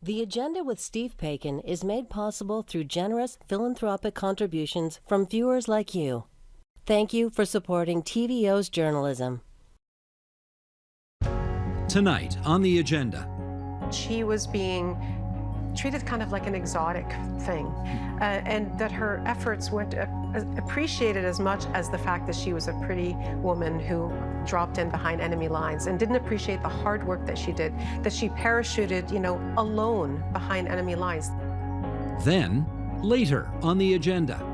The Agenda with Steve Paikin is made possible through generous philanthropic contributions from viewers like you. Thank you for supporting TVO's journalism. Tonight on The Agenda. She was being treated kind of like an exotic thing, and that her efforts weren't appreciated as much as the fact that she was a pretty woman who dropped in behind enemy lines and didn't appreciate the hard work that she did, that she parachuted, alone behind enemy lines. Then, later on The Agenda.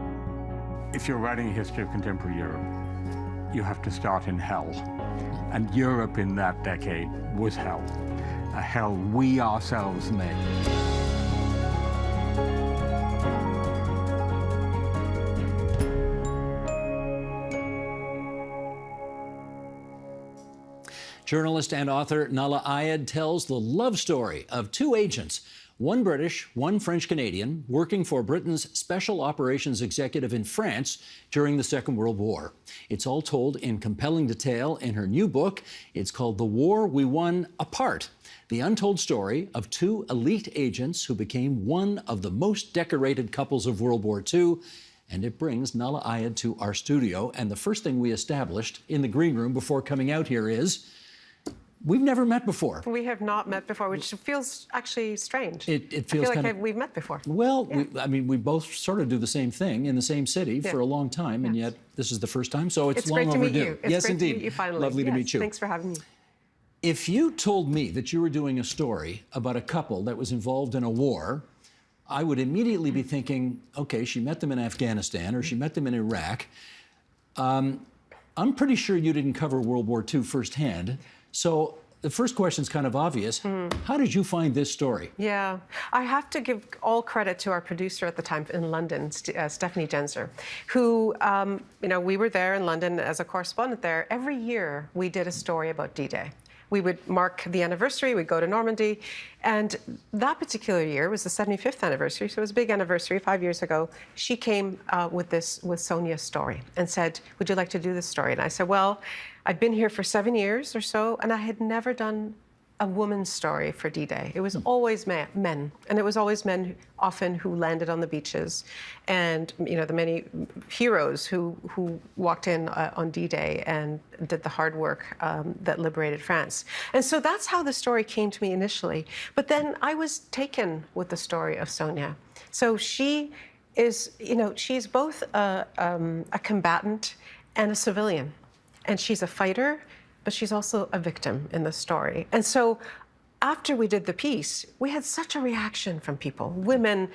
If you're writing a history of contemporary Europe, you have to start in hell. And Europe in that decade was hell. A hell we ourselves made. Journalist and author Nahlah Ayed tells the love story of two agents, one British, one French-Canadian, working for Britain's Special Operations Executive in France during the Second World War. It's all told in compelling detail in her new book. It's called The War We Won Apart, the untold story of two elite agents who became one of the most decorated couples of World War II. And it brings Nahlah Ayed to our studio. And the first thing we established in the green room before coming out here is we've never met before. We have not met before, which feels actually strange. It feels like we've met before. Well, yeah. We both sort of do the same thing in the same city for a long time, and yet this is the first time, so it's long overdue. Great to meet you. Yes, great indeed. To meet you finally. Lovely to meet you. Thanks for having me. If you told me that you were doing a story about a couple that was involved in a war, I would immediately be thinking, okay, she met them in Afghanistan or she met them in Iraq. I'm pretty sure you didn't cover World War II firsthand. So the first question is kind of obvious. How did you find this story? Yeah, I have to give all credit to our producer at the time in London, Stephanie Genzer, who, we were there in London as a correspondent there. Every year we did a story about D-Day. We would mark the anniversary, we'd go to Normandy, and that particular year was the 75th anniversary, so it was a big anniversary 5 years ago. She came with Sonia's story and said, would you like to do this story? And I said, well, I've been here for 7 years or so, and I had never done a woman's story for D-Day. It was always men, and it was always men often who landed on the beaches, and the many heroes who walked in on D-Day and did the hard work that liberated France. And so that's how the story came to me initially. But then I was taken with the story of Sonia. So she is, she's both a combatant and a civilian, and she's a fighter, but she's also a victim in the story. And so after we did the piece, we had such a reaction from people, women,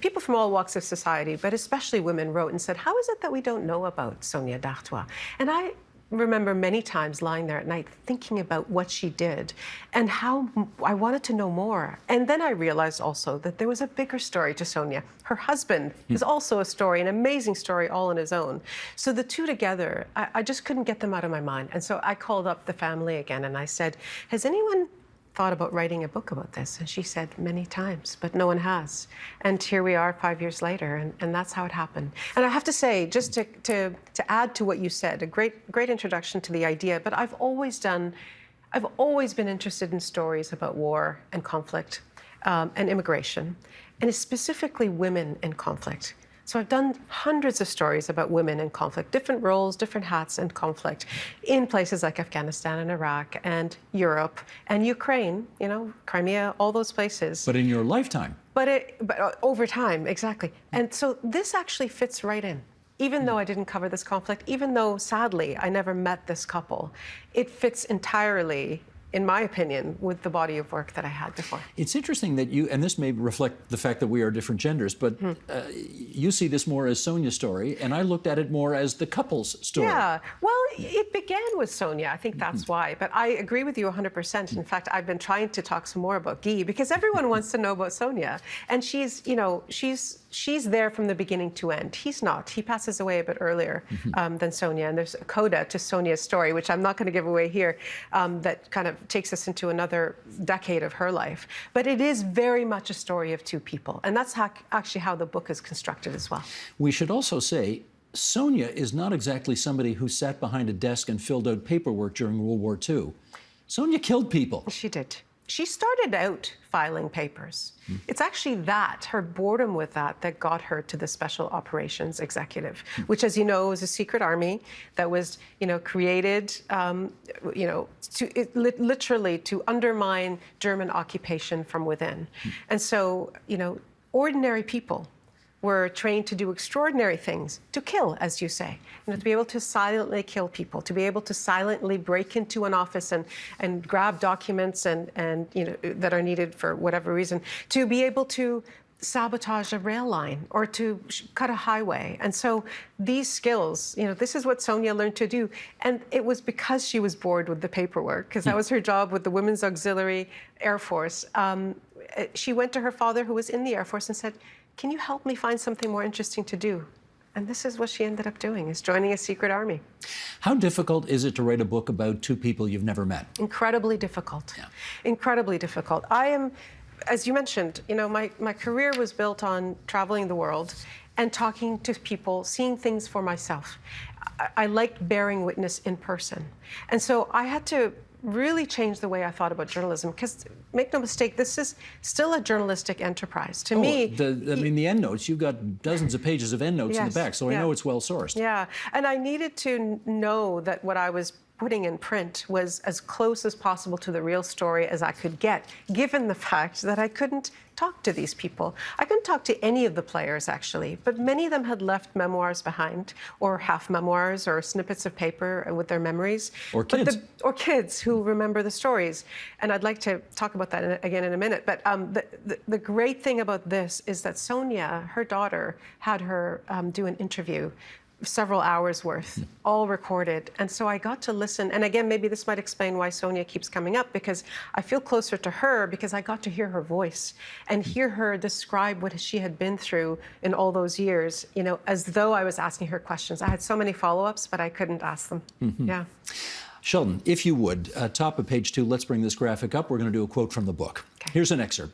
people from all walks of society, but especially women wrote and said, how is it that we don't know about Sonia d'Artois? And I remember many times lying there at night thinking about what she did and how I wanted to know more. And then I realized also that there was a bigger story to Sonia. Her husband is also a story, an amazing story all on his own. So the two together, I just couldn't get them out of my mind. And so I called up the family again and I said, has anyone thought about writing a book about this? And she said, many times, but no one has. And here we are 5 years later, and that's how it happened. And I have to say, just to add to what you said, a great introduction to the idea, but I've always been interested in stories about war and conflict and immigration, and specifically women in conflict. So I've done hundreds of stories about women in conflict, different roles, different hats in conflict, in places like Afghanistan and Iraq and Europe and Ukraine, Crimea, all those places. But in your lifetime. But over time, exactly. And so this actually fits right in. Even though I didn't cover this conflict, even though, sadly, I never met this couple, it fits entirely, in my opinion, with the body of work that I had before. It's interesting that you, and this may reflect the fact that we are different genders, but you see this more as Sonia's story, and I looked at it more as the couple's story. Yeah, well, it began with Sonia. I think that's why. But I agree with you 100%. In fact, I've been trying to talk some more about Guy because everyone wants to know about Sonia. And she's there from the beginning to end. He's not. He passes away a bit earlier than Sonia. And there's a coda to Sonia's story, which I'm not going to give away here, that kind of takes us into another decade of her life. But it is very much a story of two people. And that's actually how the book is constructed as well. We should also say, Sonia is not exactly somebody who sat behind a desk and filled out paperwork during World War II. Sonia killed people. She did. she started out filing papers. It's actually that, her boredom with that got her to the Special Operations Executive, which, as you know, is a secret army that was, created, literally to undermine German occupation from within. And so, ordinary people were trained to do extraordinary things, to kill, as you say, to be able to silently kill people, to be able to silently break into an office and grab documents and that are needed for whatever reason, to be able to sabotage a rail line or to cut a highway. And so these skills, this is what Sonia learned to do. And it was because she was bored with the paperwork, because that was her job with the Women's Auxiliary Air Force. She went to her father, who was in the Air Force, and said, "Can you help me find something more interesting to do?" And this is what she ended up doing, is joining a secret army. How difficult is it to write a book about two people you've never met? Incredibly difficult. Yeah. Incredibly difficult. I am, as you mentioned, my career was built on traveling the world and talking to people, seeing things for myself. I liked bearing witness in person. And so I had to really changed the way I thought about journalism, because make no mistake, this is still a journalistic enterprise. To me, the endnotes, you've got dozens of pages of endnotes in the back, so I know it's well sourced. Yeah, and I needed to know that what I was putting in print was as close as possible to the real story as I could get, given the fact that I couldn't talk to these people. I couldn't talk to any of the players, actually, but many of them had left memoirs behind, or half memoirs, or snippets of paper with their memories. Or kids. Or kids who remember the stories. And I'd like to talk about that again in a minute. But the great thing about this is that Sonia, her daughter, had her do an interview, several hours worth, all recorded. And so I got to listen. And again, maybe this might explain why Sonia keeps coming up, because I feel closer to her because I got to hear her voice and hear her describe what she had been through in all those years, as though I was asking her questions. I had so many follow-ups, but I couldn't ask them. Yeah. Sheldon, if you would, top of page 2, let's bring this graphic up. We're going to do a quote from the book. Okay. Here's an excerpt.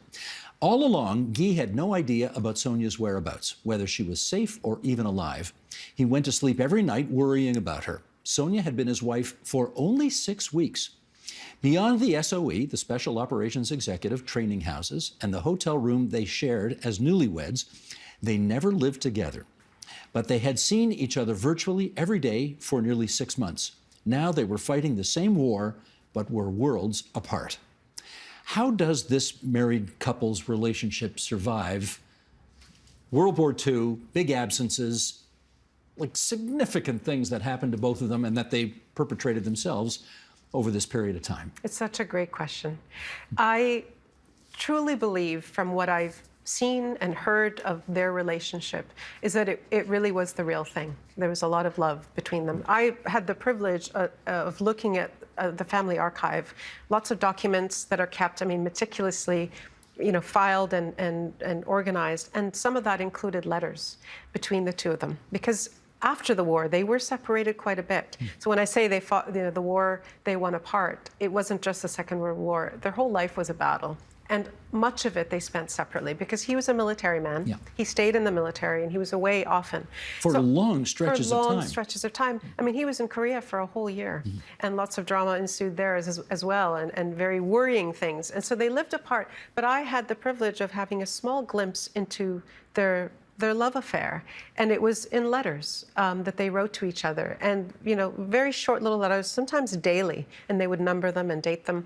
All along, Guy had no idea about Sonia's whereabouts, whether she was safe or even alive. He went to sleep every night worrying about her. Sonia had been his wife for only 6 weeks. Beyond the SOE, the Special Operations Executive training houses, and the hotel room they shared as newlyweds, they never lived together. But they had seen each other virtually every day for nearly 6 months. Now they were fighting the same war, but were worlds apart. How does this married couple's relationship survive World War II, big absences, like significant things that happened to both of them and that they perpetrated themselves over this period of time? It's such a great question. I truly believe, from what I've seen and heard of their relationship, is that it really was the real thing. There was a lot of love between them. I had the privilege of looking at the family archive, lots of documents that are kept, meticulously, filed and organized. And some of that included letters between the two of them, because after the war, they were separated quite a bit. So when I say they fought, the war, they won apart, it wasn't just the Second World War. Their whole life was a battle. And much of it they spent separately, because he was a military man. Yeah. He stayed in the military and he was away often. For long stretches of time. For long stretches of time. He was in Korea for a whole year, and lots of drama ensued there as well, and very worrying things. And so they lived apart. But I had the privilege of having a small glimpse into their love affair. And it was in letters that they wrote to each other. And, very short little letters, sometimes daily, and they would number them and date them.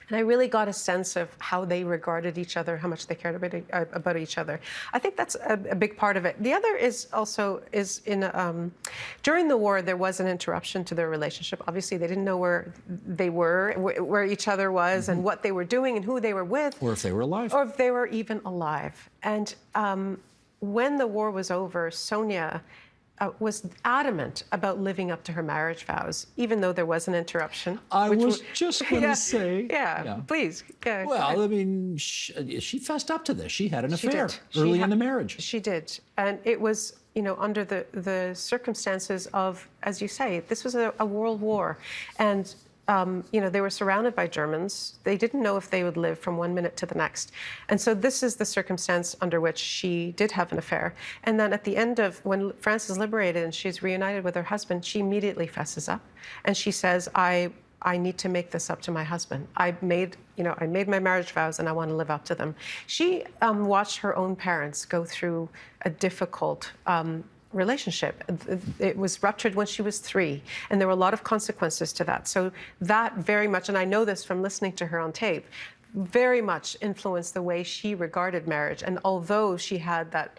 And I really got a sense of how they regarded each other, how much they cared about each other. I think that's a big part of it. The other is also during the war, there was an interruption to their relationship. Obviously, they didn't know where they were, where each other was, and what they were doing, and who they were with. Or if they were alive. Or if they were even alive. And when the war was over, Sonia was adamant about living up to her marriage vows, even though there was an interruption. I was just going to say. Yeah, please. Yeah, well, she fessed up to this. She had an affair early in the marriage. She did. And it was, under the circumstances of, as you say, this was a world war. And they were surrounded by Germans. They didn't know if they would live from one minute to the next. And so this is the circumstance under which she did have an affair. And then at the end of, when France is liberated and she's reunited with her husband, she immediately fesses up. And she says, I I need to make this up to my husband. I made my marriage vows and I want to live up to them. She watched her own parents go through a difficult relationship. It was ruptured when she was 3, and there were a lot of consequences to that. So that very much, and I know this from listening to her on tape, very much influenced the way she regarded marriage. And although she had that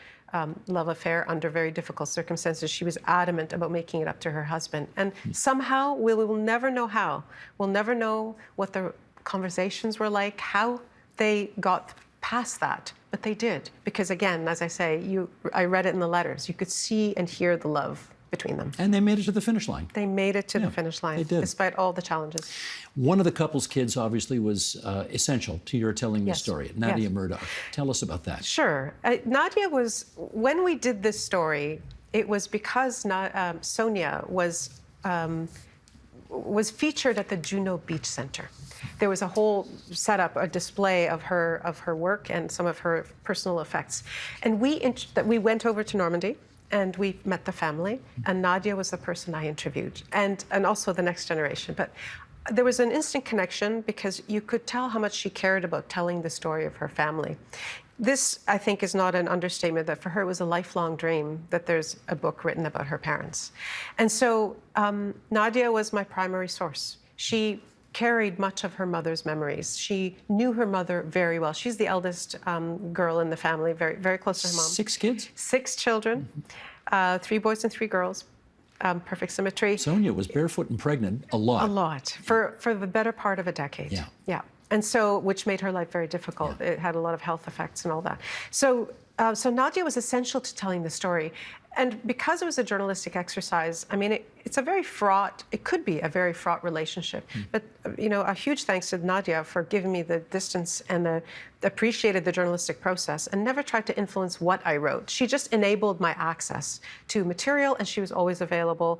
love affair under very difficult circumstances, she was adamant about making it up to her husband. And somehow, we will never know how. We'll never know what the conversations were like, how they got past that. But they did, because again, as I say, I read it in the letters. You could see and hear the love between them. And they made it to the finish line. They made it to the finish line, they did. Despite all the challenges. One of the couple's kids obviously was essential to your telling the story, Nadia Murdoch. Tell us about that. Sure. Nadia was, when we did this story, it was because Sonia was featured at the Juno Beach Center. There was a whole setup, a display of her work and some of her personal effects. And we went over to Normandy and we met the family, and Nadia was the person I interviewed, and also the next generation. But there was an instant connection because you could tell how much she cared about telling the story of her family. This, I think, is not an understatement, that for her it was a lifelong dream that there's a book written about her parents. And so Nadia was my primary source. She carried much of her mother's memories. She knew her mother very well. She's the eldest girl in the family, very, very close to her mom. 6 kids? 6 children, 3 boys and 3 girls. Perfect symmetry. Sonia was barefoot and pregnant a lot. A lot, for the better part of a decade. Yeah. And so, which made her life very difficult. It had a lot of health effects and all that. So Nadia was essential to telling the story. And because it was a journalistic exercise, I mean, it could be a very fraught relationship. But, a huge thanks to Nadia for giving me the distance and appreciated the journalistic process and never tried to influence what I wrote. She just enabled my access to material, and she was always available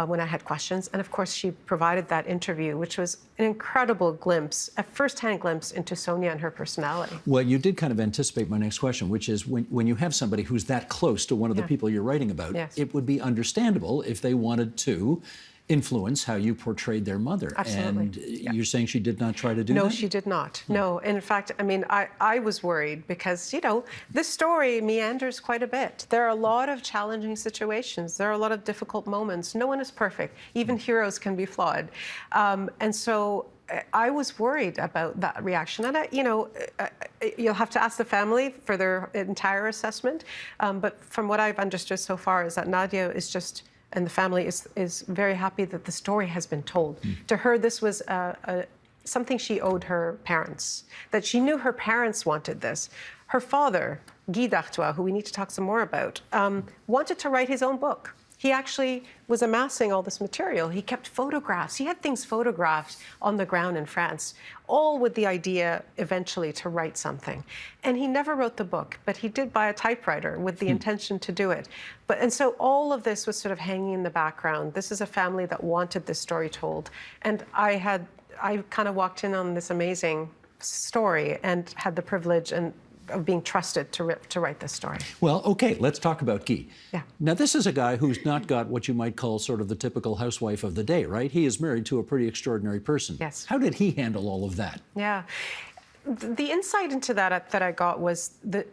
when I had questions. And of course, she provided that interview, which was an incredible glimpse, a first-hand glimpse into Sonia and her personality. Well, you did kind of anticipate my next question, which is when you have somebody who's that close to one of the people you're writing about, it would be understandable if they wanted to influence how you portrayed their mother. Absolutely. And you're saying she did not try to do that? No, she did not. No. In fact, I mean, I was worried because, this story meanders quite a bit. There are a lot of challenging situations. There are a lot of difficult moments. No one is perfect. Even heroes can be flawed. And so I was worried about that reaction. And, you'll have to ask the family for their entire assessment. But from what I've understood so far is that Nadia is just, and the family is very happy that the story has been told. To her, this was something she owed her parents, that she knew her parents wanted this. Her father, Guy d'Artois, who we need to talk some more about, wanted to write his own book. He actually was amassing all this material. He kept photographs. He had things photographed on the ground in France, all with the idea eventually to write something. And he never wrote the book, but he did buy a typewriter with the intention to do it. And so all of this was sort of hanging in the background. This is a family that wanted this story told. And I kind of walked in on this amazing story and had the privilege of being trusted to write this story. Well, okay, let's talk about Guy. Yeah. Now, this is a guy who's not got what you might call sort of the typical housewife of the day, right? He is married to a pretty extraordinary person. Yes. How did he handle all of that? Yeah. The insight into that I got was the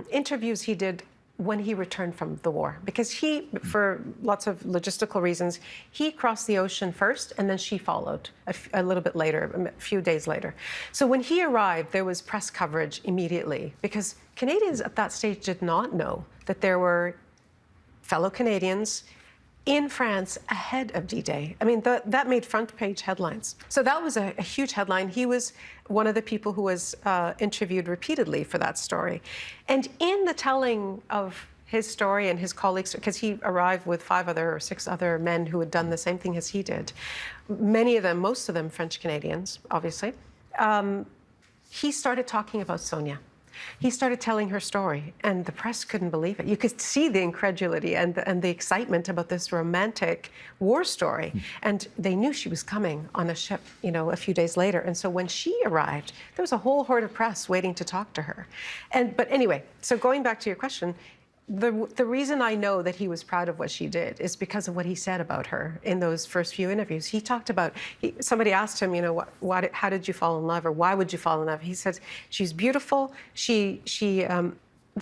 interviews he did when he returned from the war, because he, for lots of logistical reasons, he crossed the ocean first and then she followed a little bit later, a few days later. So when he arrived, there was press coverage immediately because Canadians at that stage did not know that there were fellow Canadians in France ahead of D-Day. I mean, that made front page headlines. So that was a huge headline. He was one of the people who was interviewed repeatedly for that story. And in the telling of his story and his colleagues, because he arrived with 5 or 6 other men who had done the same thing as he did, many of them, most of them French Canadians, obviously, he started talking about Sonia. He started telling her story, and the press couldn't believe it. You could see the incredulity and the excitement about this romantic war story. And they knew she was coming on a ship, a few days later. And so when she arrived, there was a whole horde of press waiting to talk to her. But anyway, so going back to your question, the reason I know that he was proud of what she did is because of what he said about her in those first few interviews. He talked about, somebody asked him, you know, how did you fall in love, or why would you fall in love? He said, she's beautiful, she's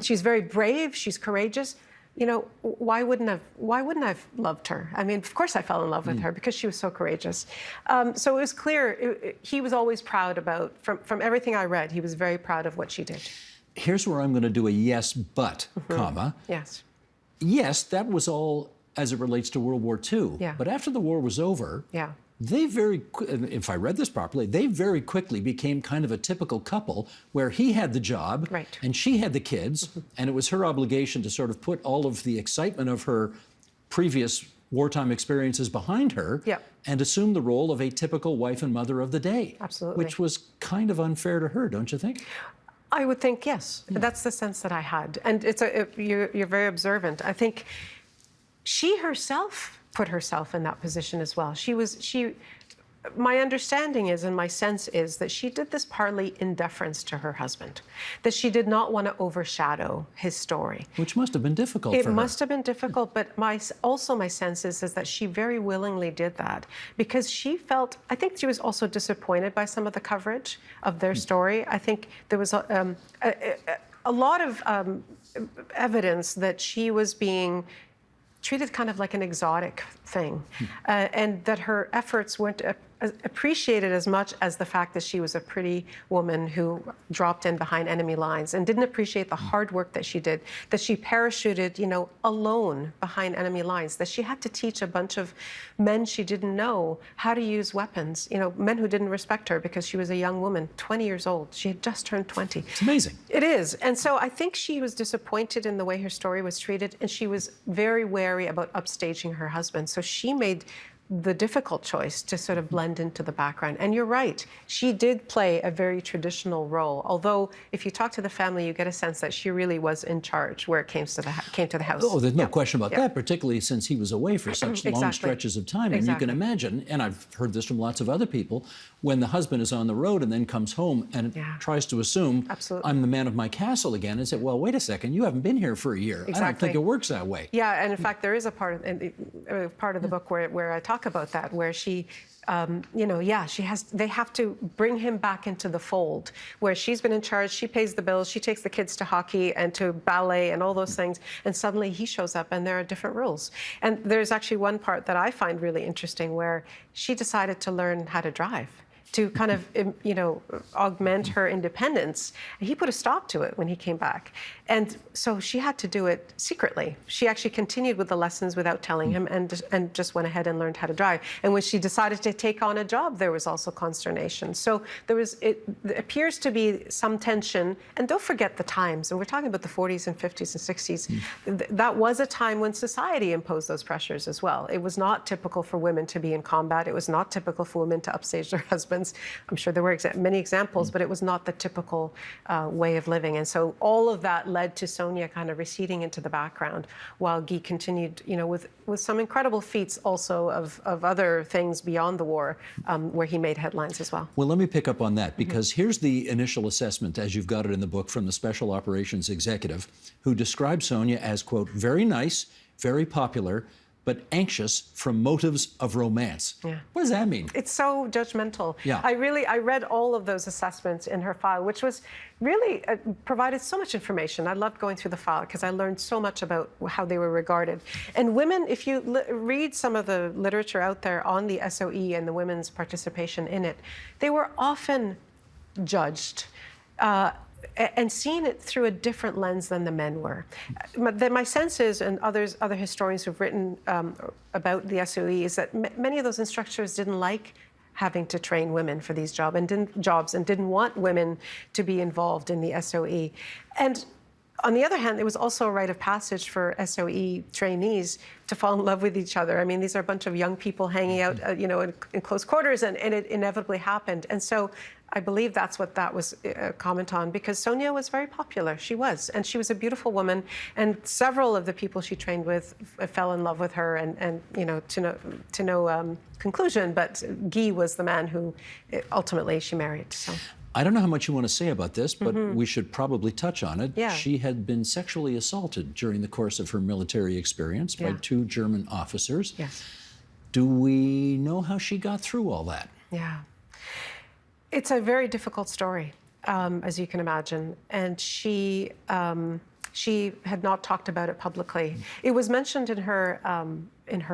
very brave, she's courageous. You know, why wouldn't I have loved her? I mean, of course I fell in love with her because she was so courageous. So it was clear he was always proud about, from everything I read, he was very proud of what she did. Here's where I'm going to do a yes, but, comma. Yes. Yes, that was all as it relates to World War II. Yeah. But after the war was over, yeah. they if I read this properly, they very quickly became kind of a typical couple where he had the job right. and she had the kids, and it was her obligation to sort of put all of the excitement of her previous wartime experiences behind her yep. and assume the role of a typical wife and mother of the day. Absolutely. Which was kind of unfair to her, don't you think? I would think yes. Yeah. That's the sense that I had. And you're very observant. I think she herself put herself in that position as well. My understanding is, and my sense is, that she did this partly in deference to her husband, that she did not want to overshadow his story. Which must have been difficult for her. It must have been difficult, but also my sense is that she very willingly did that because she felt, I think she was also disappointed by some of the coverage of their story. I think there was a lot of evidence that she was being treated kind of like an exotic thing, and that her efforts weren't appreciated as much as the fact that she was a pretty woman who dropped in behind enemy lines, and didn't appreciate the hard work that she did, that she parachuted, you know, alone behind enemy lines, that she had to teach a bunch of men she didn't know how to use weapons, you know, men who didn't respect her because she was a young woman, 20 years old. She had just turned 20. It's amazing. It is. And so I think she was disappointed in the way her story was treated, and she was very wary about upstaging her husband. So she made the difficult choice to sort of blend into the background. And you're right, she did play a very traditional role. Although, if you talk to the family, you get a sense that she really was in charge where it came to the house. Oh, there's no question about that, particularly since he was away for such long stretches of time. And you can imagine, and I've heard this from lots of other people, when the husband is on the road and then comes home and tries to assume, I'm the man of my castle again, and said, well, wait a second, you haven't been here for a year. I don't think it works that way. Yeah, and in fact, there is a part of the book where I talk about that, where she, you know, they have to bring him back into the fold, where she's been in charge, she pays the bills, she takes the kids to hockey and to ballet and all those things, and suddenly he shows up and there are different rules. And there's actually one part that I find really interesting where she decided to learn how to drive, to kind of, you know, augment her independence. And he put a stop to it when he came back. And so she had to do it secretly. She actually continued with the lessons without telling him, and just went ahead and learned how to drive. And when she decided to take on a job, there was also consternation. So there appears to be some tension. And don't forget the times. And we're talking about the 40s and 50s and 60s. That was a time when society imposed those pressures as well. It was not typical for women to be in combat. It was not typical for women to upstage their husbands. I'm sure there were many examples, but it was not the typical way of living. And so all of that led to Sonia kind of receding into the background, while Guy continued, you know, with some incredible feats also of other things beyond the war, where he made headlines as well. Well, let me pick up on that, because here's the initial assessment, as you've got it in the book, from the Special Operations Executive, who described Sonia as, quote, very nice, very popular, but anxious from motives of romance. Yeah. What does that mean? It's so judgmental. Yeah. I read all of those assessments in her file, which was really provided so much information. I loved going through the file because I learned so much about how they were regarded. And women, if you read some of the literature out there on the SOE and the women's participation in it, they were often judged and seeing it through a different lens than the men were. My sense is, and other historians who've written about the SOE, is that many of those instructors didn't like having to train women for these jobs and didn't want women to be involved in the SOE. And on the other hand, it was also a rite of passage for SOE trainees to fall in love with each other. I mean, these are a bunch of young people hanging out, you know, in close quarters, and it inevitably happened. And so I believe that's what that was a comment on, because Sonia was very popular. She was, and she was a beautiful woman, and several of the people she trained with fell in love with her, and you know, to no conclusion. But Guy was the man who ultimately she married. So I don't know how much you want to say about this, but we should probably touch on it. Yeah. She had been sexually assaulted during the course of her military experience by 2 German officers. Yes. Do we know how she got through all that? Yeah. It's a very difficult story, as you can imagine. And she had not talked about it publicly. It was mentioned in her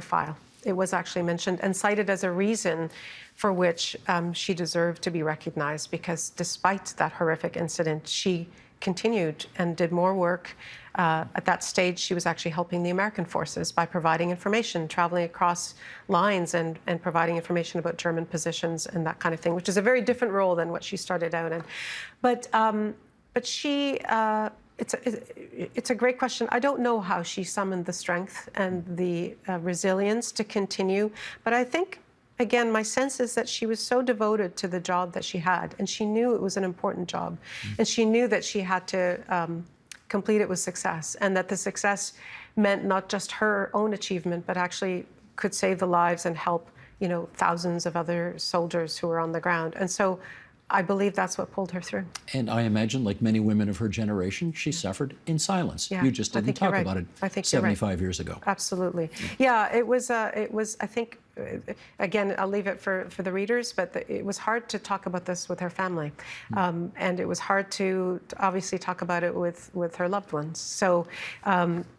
file. It was actually mentioned and cited as a reason for which she deserved to be recognized, because despite that horrific incident, she continued and did more work. At that stage, she was actually helping the American forces by providing information, traveling across lines and providing information about German positions and that kind of thing, which is a very different role than what she started out in. But she, it's a great question. I don't know how she summoned the strength and the resilience to continue, but I think, again, my sense is that she was so devoted to the job that she had, and she knew it was an important job, and she knew that she had to complete it with success, and that the success meant not just her own achievement, but actually could save the lives and help, thousands of other soldiers who were on the ground. And so I believe that's what pulled her through. And I imagine, like many women of her generation, she suffered in silence. Yeah, You just didn't talk right. about it I think you're right. 75 years ago. Absolutely. Yeah, it was, I think, again, I'll leave it for the readers, but it was hard to talk about this with her family. And it was hard to obviously talk about it with her loved ones. So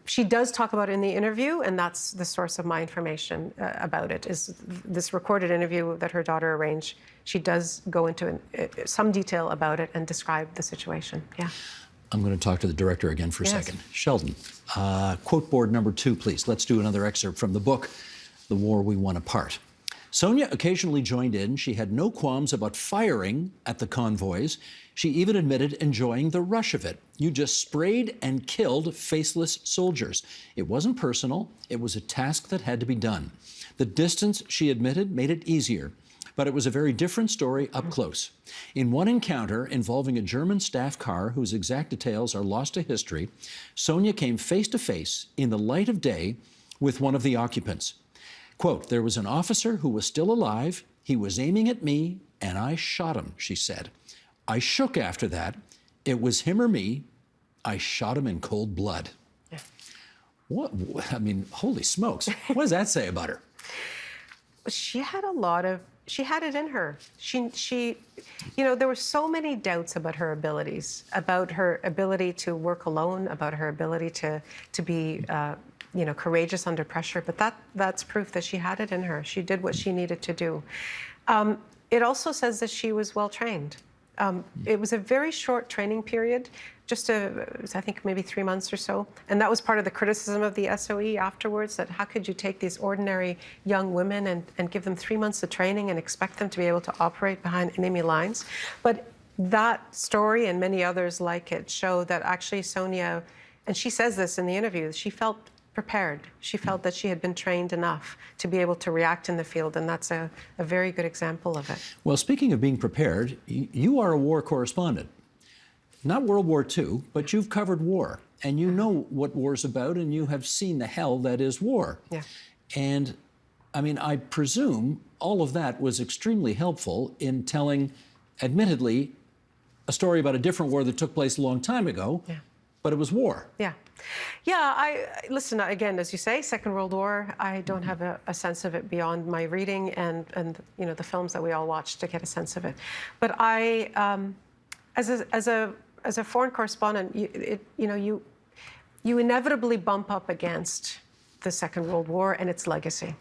she does talk about it in the interview, and that's the source of my information about it, is this recorded interview that her daughter arranged. She does go into some detail about it and describe the situation. Yeah. I'm going to talk to the director again for a second. Sheldon, quote board number 2, please. Let's do another excerpt from the book, The War We Won Apart. Sonia occasionally joined in. She had no qualms about firing at the convoys. She even admitted enjoying the rush of it. You just sprayed and killed faceless soldiers. It wasn't personal. It was a task that had to be done. The distance, she admitted, made it easier. But it was a very different story up close. In one encounter involving a German staff car whose exact details are lost to history, Sonia came face to face in the light of day with one of the occupants. Quote, "There was an officer who was still alive. He was aiming at me, and I shot him," she said. "I shook after that. It was him or me. I shot him in cold blood." Yeah. What? I mean, holy smokes. What does that say about her? She had she had it in her. There were so many doubts about her abilities, about her ability to work alone, about her ability to be, courageous under pressure. But that's proof that she had it in her. She did what she needed to do. It also says that she was well trained. It was a very short training period, I think maybe 3 months or so. And that was part of the criticism of the SOE afterwards, that how could you take these ordinary young women and give them 3 months of training and expect them to be able to operate behind enemy lines? But that story and many others like it show that actually Sonia, and she says this in the interview, she felt prepared. She felt that she had been trained enough to be able to react in the field, and that's a very good example of it. Well, speaking of being prepared, you are a war correspondent. Not World War II, but you've covered war, and you know what war's about, and you have seen the hell that is war. Yeah. And, I mean, I presume all of that was extremely helpful in telling, admittedly, a story about a different war that took place a long time ago, but it was war. Yeah. Yeah, listen, again, as you say, Second World War, I don't have a sense of it beyond my reading and the films that we all watch to get a sense of it. But as a foreign correspondent, you inevitably bump up against the Second World War and its legacy.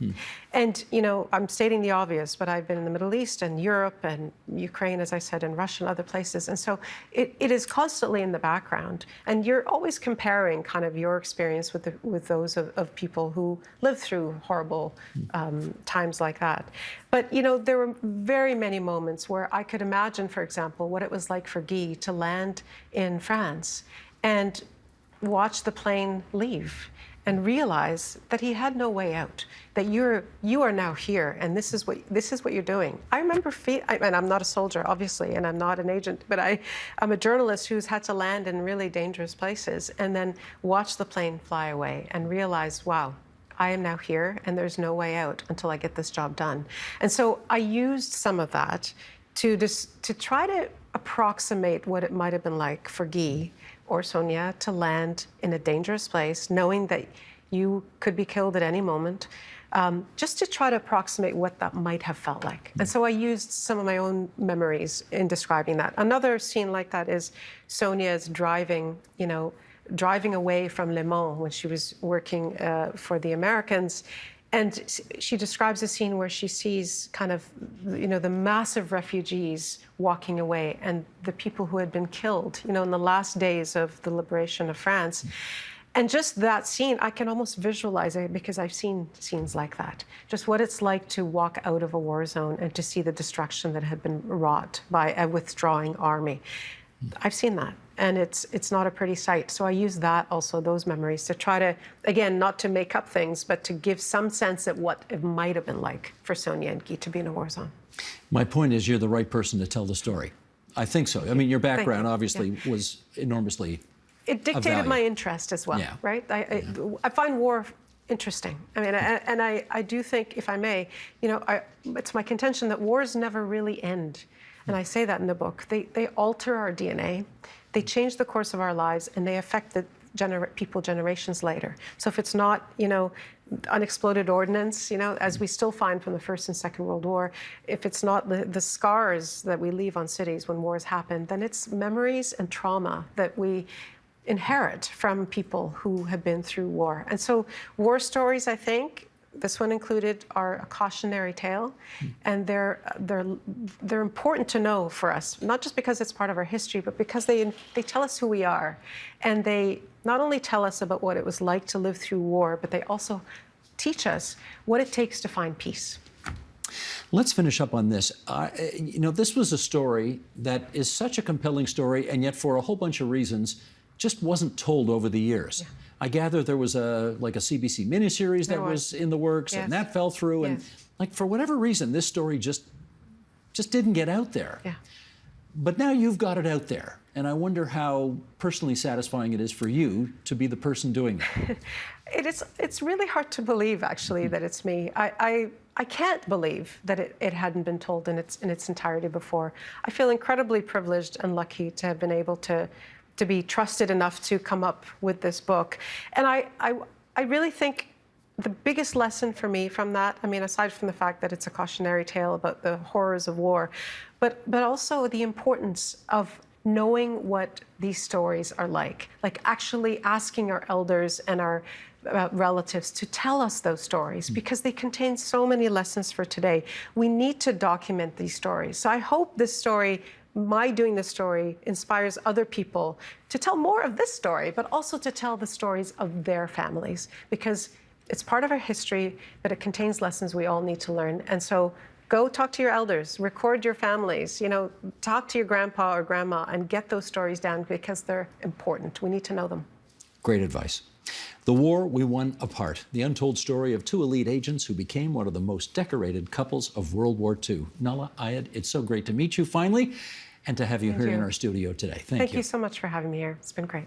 And, I'm stating the obvious, but I've been in the Middle East and Europe and Ukraine, as I said, and Russia and other places. And so it is constantly in the background. And you're always comparing kind of your experience with those of people who lived through horrible times like that. But, there were very many moments where I could imagine, for example, what it was like for Guy to land in France and watch the plane leave and realize that he had no way out, that you are now here, and this is what you're doing. I remember, and I'm not a soldier, obviously, and I'm not an agent, but I'm a journalist who's had to land in really dangerous places and then watch the plane fly away and realize, wow, I am now here, and there's no way out until I get this job done. And so I used some of that to try to approximate what it might have been like for Guy or Sonia to land in a dangerous place, knowing that you could be killed at any moment, just to try to approximate what that might have felt like. And so I used some of my own memories in describing that. Another scene like that is Sonia's driving away from Le Mans when she was working for the Americans. And she describes a scene where she sees kind of, the massive refugees walking away and the people who had been killed, in the last days of the liberation of France. And just that scene, I can almost visualize it because I've seen scenes like that. Just what it's like to walk out of a war zone and to see the destruction that had been wrought by a withdrawing army. I've seen that, and it's not a pretty sight. So I use that also, those memories, to try to, again, not to make up things, but to give some sense of what it might have been like for Sonia and Guy to be in a war zone. My point is, you're the right person to tell the story. I think so. I mean, your background obviously was enormously It dictated my interest as well, right? I find war interesting. I mean, and I do think, if I may, it's my contention that wars never really end. And I say that in the book. They alter our DNA, they change the course of our lives, and they affect the people generations later. So if it's not, unexploded ordnance, as we still find from the First and Second World War, if it's not the scars that we leave on cities when wars happen, then it's memories and trauma that we inherit from people who have been through war. And so war stories, I think, this one included, are a cautionary tale, and they're important to know for us, not just because it's part of our history, but because they tell us who we are, and they not only tell us about what it was like to live through war, but they also teach us what it takes to find peace. Let's finish up on this. This was a story that is such a compelling story, and yet for a whole bunch of reasons, just wasn't told over the years. Yeah. I gather there was a CBC miniseries that was in the works, and that fell through. And for whatever reason, this story just didn't get out there. Yeah. But now you've got it out there, and I wonder how personally satisfying it is for you to be the person doing that. It's really hard to believe, actually, that it's me. I can't believe that it hadn't been told in its entirety before. I feel incredibly privileged and lucky to have been able to be trusted enough to come up with this book. And I really think the biggest lesson for me from that, I mean, aside from the fact that it's a cautionary tale about the horrors of war, but also the importance of knowing what these stories are like actually asking our elders and our relatives to tell us those stories, because they contain so many lessons for today. We need to document these stories. So I hope this story, my doing this story, inspires other people to tell more of this story, but also to tell the stories of their families, because it's part of our history, but it contains lessons we all need to learn. And so go talk to your elders, record your families, talk to your grandpa or grandma and get those stories down, because they're important. We need to know them. Great advice. The War We Won Apart, the untold story of two elite agents who became one of the most decorated couples of World War II. Nahlah Ayed, it's so great to meet you finally, and to have you here in our studio today. Thank you. Thank you so much for having me here. It's been great.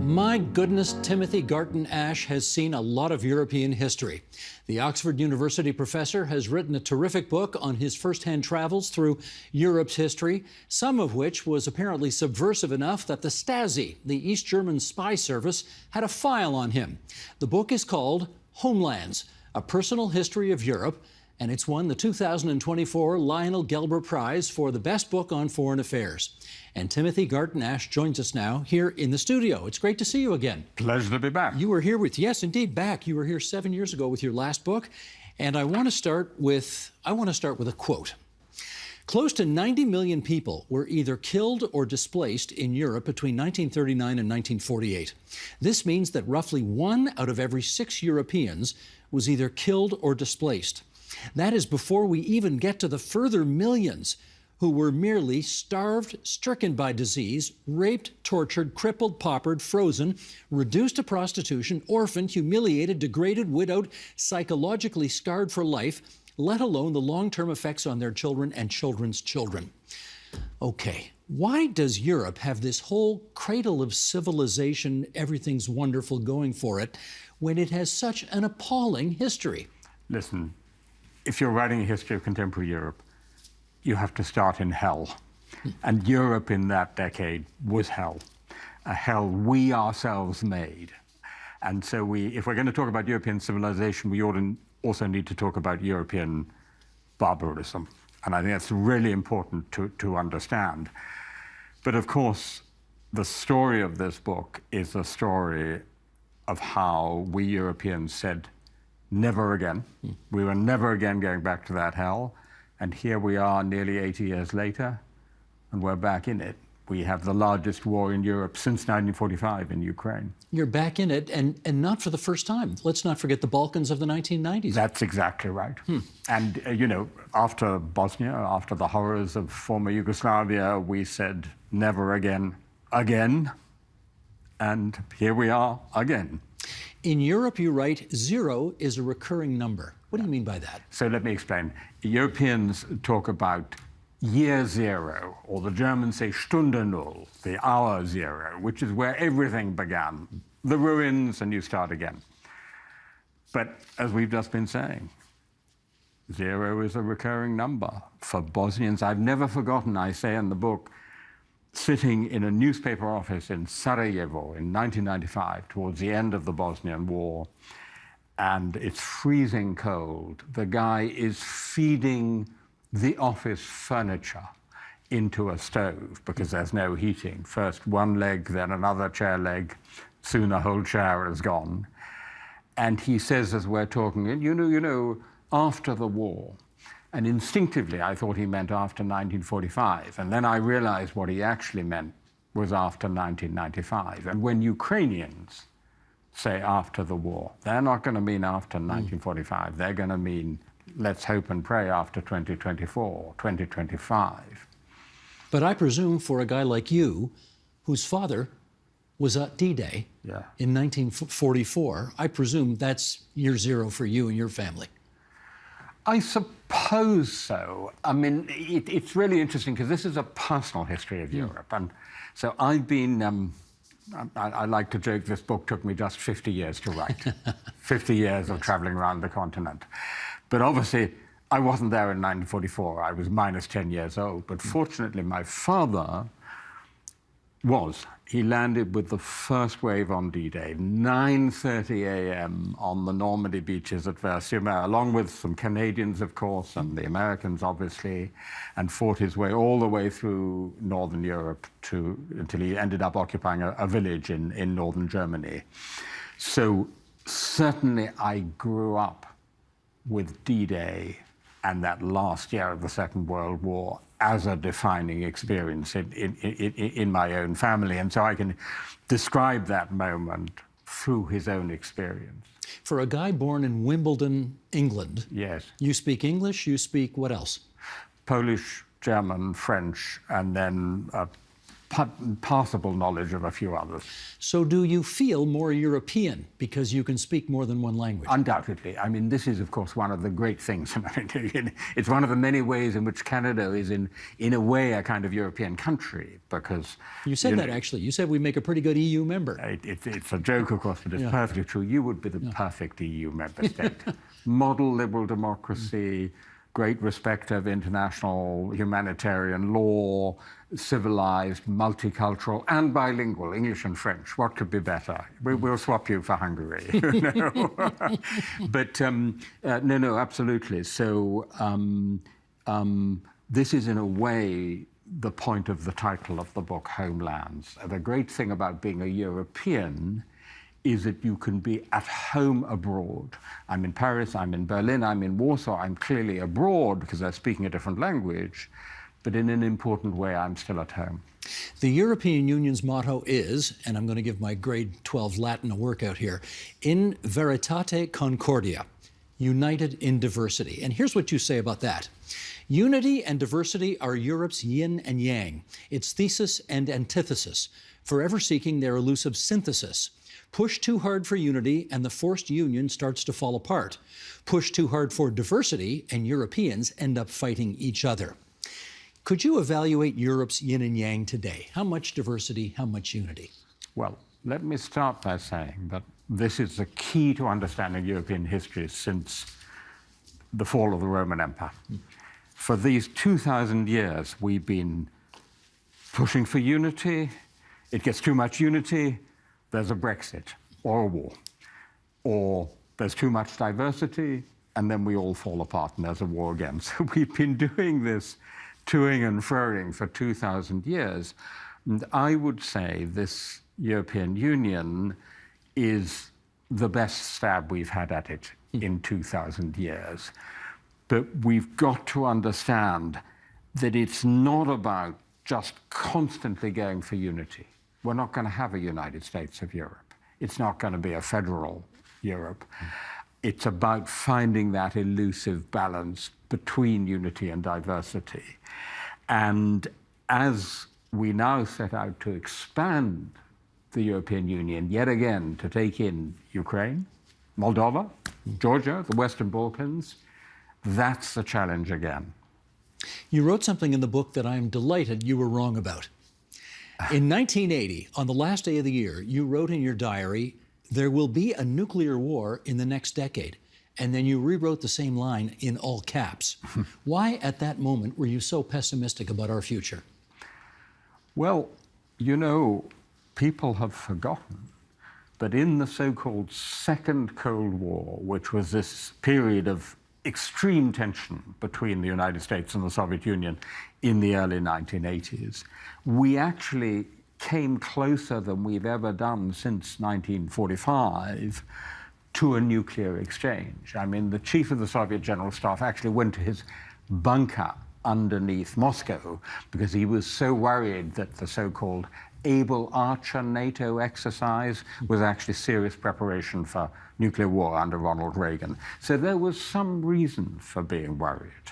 My goodness, Timothy Garton Ash has seen a lot of European history. The Oxford University professor has written a terrific book on his first-hand travels through Europe's history, some of which was apparently subversive enough that the Stasi, the East German spy service, had a file on him. The book is called Homelands, A Personal History of Europe, and it's won the 2024 Lionel Gelber Prize for the best book on foreign affairs. And Timothy Garton Ash joins us now here in the studio. It's great to see you again. Pleasure to be back. You were here yes, indeed, back. You were here 7 years ago with your last book. And I want to start with a quote. Close to 90 million people were either killed or displaced in Europe between 1939 and 1948. This means that roughly 1 out of every 6 Europeans was either killed or displaced. That is before we even get to the further millions who were merely starved, stricken by disease, raped, tortured, crippled, paupered, frozen, reduced to prostitution, orphaned, humiliated, degraded, widowed, psychologically scarred for life, let alone the long-term effects on their children and children's children. Okay, why does Europe have this whole cradle of civilization, everything's wonderful going for it, when it has such an appalling history? Listen, if you're writing a history of contemporary Europe, you have to start in hell. And Europe in that decade was hell, a hell we ourselves made. And so if we're going to talk about European civilization, we also need to talk about European barbarism. And I think that's really important to understand. But of course, the story of this book is a story of how we Europeans said, never again. We were never again going back to that hell. And here we are nearly 80 years later, and we're back in it. We have the largest war in Europe since 1945 in Ukraine. You're back in it, and not for the first time. Let's not forget the Balkans of the 1990s. That's exactly right. And, you know, after Bosnia, after the horrors of former Yugoslavia, we said, never again, again. And here we are again. In Europe, you write, 0 is a recurring number. What do you mean by that? So let me explain. Europeans talk about year 0, or the Germans say Stunde Null, the hour 0, which is where everything began. The ruins, and you start again. But as we've just been saying, 0 is a recurring number. For Bosnians, I've never forgotten, I say in the book, sitting in a newspaper office in Sarajevo in 1995, towards the end of the Bosnian War, and it's freezing cold. The guy is feeding the office furniture into a stove because there's no heating. First one leg, then another chair leg, soon a whole chair is gone. And he says, as we're talking, you know, after the war, and instinctively I thought he meant after 1945, and then I realized what he actually meant was after 1995. And when Ukrainians say after the war, they're not going to mean after 1945, they're going to mean, let's hope and pray, after 2024, 2025. But I presume for a guy like you, whose father was at D-Day in 1944, I presume that's year 0 for you and your family. I suppose so. I mean, it's really interesting because this is a personal history of Europe. And so I've been, I like to joke, this book took me just 50 years to write. 50 years of traveling around the continent. But obviously, I wasn't there in 1944. I was minus 10 years old. But fortunately, my father was. He landed with the first wave on D-Day, 9:30 a.m. on the Normandy beaches at Vers-sur-Mer, along with some Canadians, of course, and the Americans, obviously, and fought his way all the way through Northern Europe until he ended up occupying a village in northern Germany. So certainly I grew up with D-Day and that last year of the Second World War as a defining experience in my own family. And so I can describe that moment through his own experience. For a guy born in Wimbledon, England, yes, you speak English, you speak what else? Polish, German, French, and then passable knowledge of a few others. So do you feel more European because you can speak more than one language? Undoubtedly. I mean, this is, of course, one of the great things. It's one of the many ways in which Canada is, in a way, a kind of European country, because... You said that, actually. You said we make a pretty good EU member. It's a joke, of course, but it's perfectly true. You would be the perfect EU member state. Model liberal democracy, great respect of international humanitarian law, civilized, multicultural, and bilingual, English and French. What could be better? We'll swap you for Hungary. But no, absolutely. So this is, in a way, the point of the title of the book, Homelands. The great thing about being a European is that you can be at home abroad. I'm in Paris, I'm in Berlin, I'm in Warsaw, I'm clearly abroad because they're speaking a different language, but in an important way, I'm still at home. The European Union's motto is, and I'm going to give my grade 12 Latin a workout here, in veritate concordia, united in diversity. And here's what you say about that. Unity and diversity are Europe's yin and yang, its thesis and antithesis, forever seeking their elusive synthesis. Push too hard for unity, and the forced union starts to fall apart. Push too hard for diversity, and Europeans end up fighting each other. Could you evaluate Europe's yin and yang today? How much diversity, how much unity? Well, let me start by saying that this is the key to understanding European history since the fall of the Roman Empire. For these 2,000 years, we've been pushing for unity. It gets too much unity, there's a Brexit or a war. Or there's too much diversity, and then we all fall apart and there's a war again. So we've been doing this toing and froing for 2,000 years. And I would say this European Union is the best stab we've had at it in 2,000 years. But we've got to understand that it's not about just constantly going for unity. We're not going to have a United States of Europe. It's not going to be a federal Europe. It's about finding that elusive balance between unity and diversity. And as we now set out to expand the European Union yet again to take in Ukraine, Moldova, Georgia, the Western Balkans, that's the challenge again. You wrote something in the book that I'm delighted you were wrong about. In 1980, on the last day of the year, you wrote in your diary, "There will be a nuclear war in the next decade." And then you rewrote the same line in all caps. Why, at that moment, were you so pessimistic about our future? Well, you know, people have forgotten that in the so-called Second Cold War, which was this period of extreme tension between the United States and the Soviet Union in the early 1980s, we actually came closer than we've ever done since 1945 to a nuclear exchange. I mean, the chief of the Soviet General Staff actually went to his bunker underneath Moscow because he was so worried that the so-called Able Archer NATO exercise was actually serious preparation for nuclear war under Ronald Reagan. So there was some reason for being worried.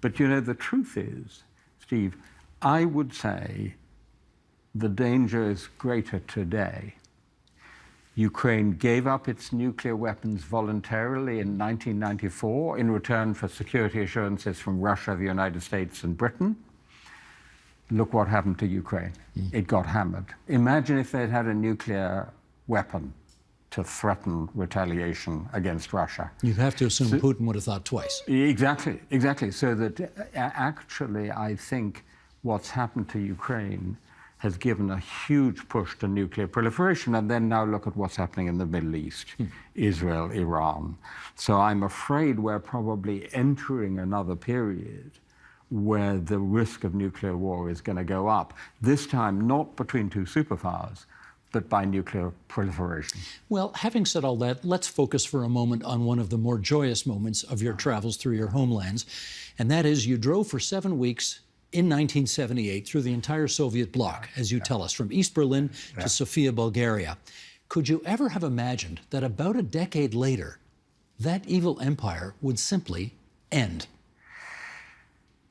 But you know, the truth is, Steve, I would say the danger is greater today. Ukraine gave up its nuclear weapons voluntarily in 1994 in return for security assurances from Russia, the United States, and Britain. Look what happened to Ukraine. It got hammered. Imagine if they'd had a nuclear weapon to threaten retaliation against Russia. You have to assume Putin would have thought twice. Exactly, exactly. So that actually, I think what's happened to Ukraine has given a huge push to nuclear proliferation. And then now look at what's happening in the Middle East, Israel, Iran. So I'm afraid we're probably entering another period where the risk of nuclear war is going to go up. This time, not between two superpowers, but by nuclear proliferation. Well, having said all that, let's focus for a moment on one of the more joyous moments of your travels through your homelands, and that is you drove for 7 weeks in 1978 through the entire Soviet bloc, as you tell us, from East Berlin to Sofia, Bulgaria. Could you ever have imagined that about a decade later, that evil empire would simply end?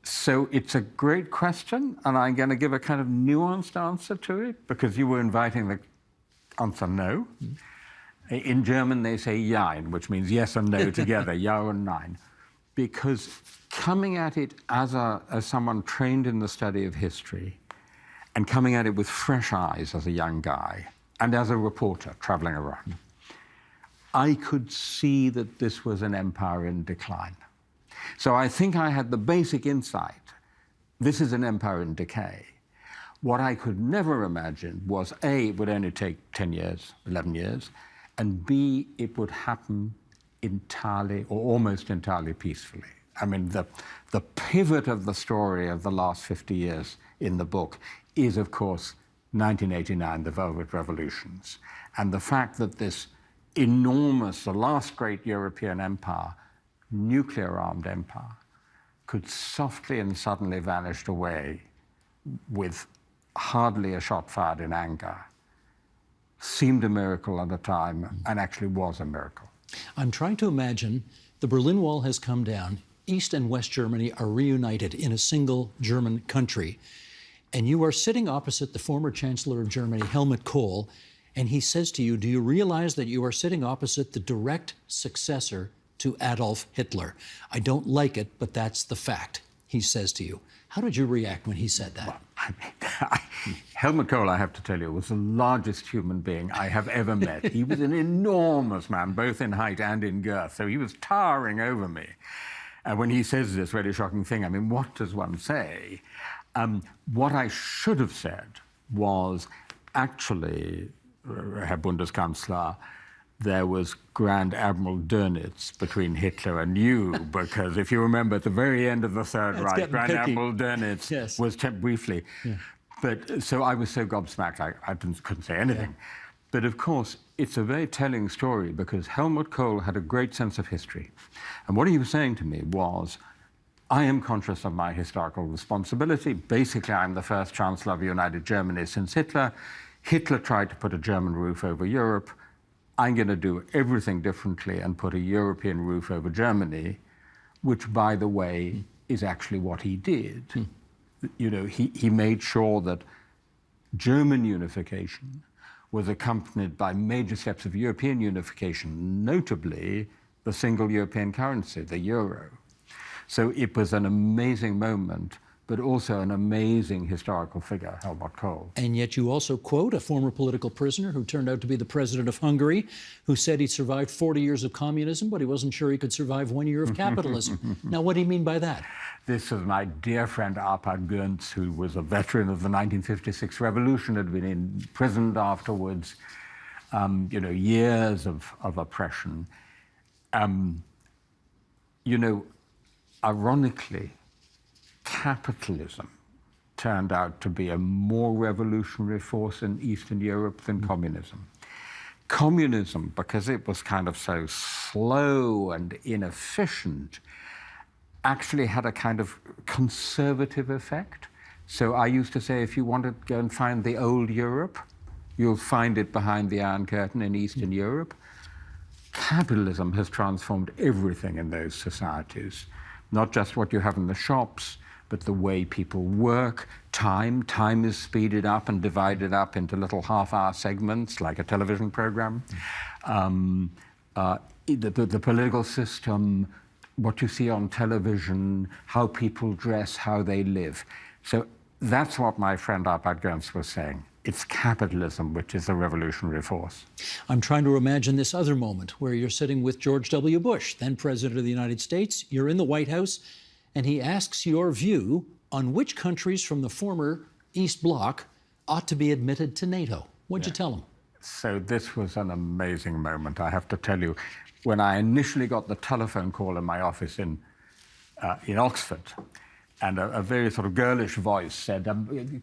So it's a great question, and I'm going to give a kind of nuanced answer to it, because you were inviting the answer no. In German, they say Jein, which means yes and no together, Ja und Nein. Because coming at it as someone trained in the study of history, and coming at it with fresh eyes as a young guy, and as a reporter traveling around, I could see that this was an empire in decline. So I think I had the basic insight. This is an empire in decay. What I could never imagine was A, it would only take 10 years, 11 years, and B, it would happen entirely or almost entirely peacefully. I mean, the pivot of the story of the last 50 years in the book is, of course, 1989, the Velvet Revolutions, and the fact that this enormous, the last great European empire, nuclear-armed empire, could softly and suddenly vanish away with hardly a shot fired in anger, seemed a miracle at the time, and actually was a miracle. I'm trying to imagine the Berlin Wall has come down, East and West Germany are reunited in a single German country, and you are sitting opposite the former Chancellor of Germany, Helmut Kohl, and he says to you, do you realize that you are sitting opposite the direct successor to Adolf Hitler? I don't like it, but that's the fact. he says to you. How did you react when he said that? Helmut Kohl, I have to tell you, was the largest human being I have ever met. He was an enormous man, both in height and in girth, so he was towering over me. And when he says this really shocking thing, I mean, what does one say? What I should have said was, actually, Herr Bundeskanzler, there was Grand Admiral Dönitz between Hitler and you, because if you remember, at the very end of the Third Reich, Grand Admiral Dönitz was briefly. Yeah. But so I was so gobsmacked, I couldn't say anything. Yeah. But of course, it's a very telling story, because Helmut Kohl had a great sense of history. And what he was saying to me was, I am conscious of my historical responsibility. Basically, I'm the first Chancellor of United Germany since Hitler. Hitler tried to put a German roof over Europe. I'm going to do everything differently and put a European roof over Germany, which, by the way, is actually what he did. You know, he made sure that German unification was accompanied by major steps of European unification, notably the single European currency, the euro. So it was an amazing moment, but also an amazing historical figure, Helmut Kohl. And yet you also quote a former political prisoner who turned out to be the president of Hungary, who said he survived 40 years of communism, but he wasn't sure he could survive 1 year of capitalism. Now, what do you mean by that? This was my dear friend Arpad Gönz, who was a veteran of the 1956 revolution, had been imprisoned afterwards, you know, years of oppression. You know, ironically, capitalism turned out to be a more revolutionary force in Eastern Europe than communism. Communism, because it was kind of so slow and inefficient, actually had a kind of conservative effect. So I used to say, if you want to go and find the old Europe, you'll find it behind the Iron Curtain in Eastern Europe. Capitalism has transformed everything in those societies, not just what you have in the shops, but the way people work. Time is speeded up and divided up into little half-hour segments, like a television program. The political system, what you see on television, how people dress, how they live. So that's what my friend Arpad Gönz was saying. It's capitalism which is the revolutionary force. I'm trying to imagine this other moment where you're sitting with George W. Bush, then President of the United States. You're in the White House, and he asks your view on which countries from the former East Bloc ought to be admitted to NATO. What'd you tell him? So this was an amazing moment, I have to tell you. When I initially got the telephone call in my office in Oxford, and a very sort of girlish voice said,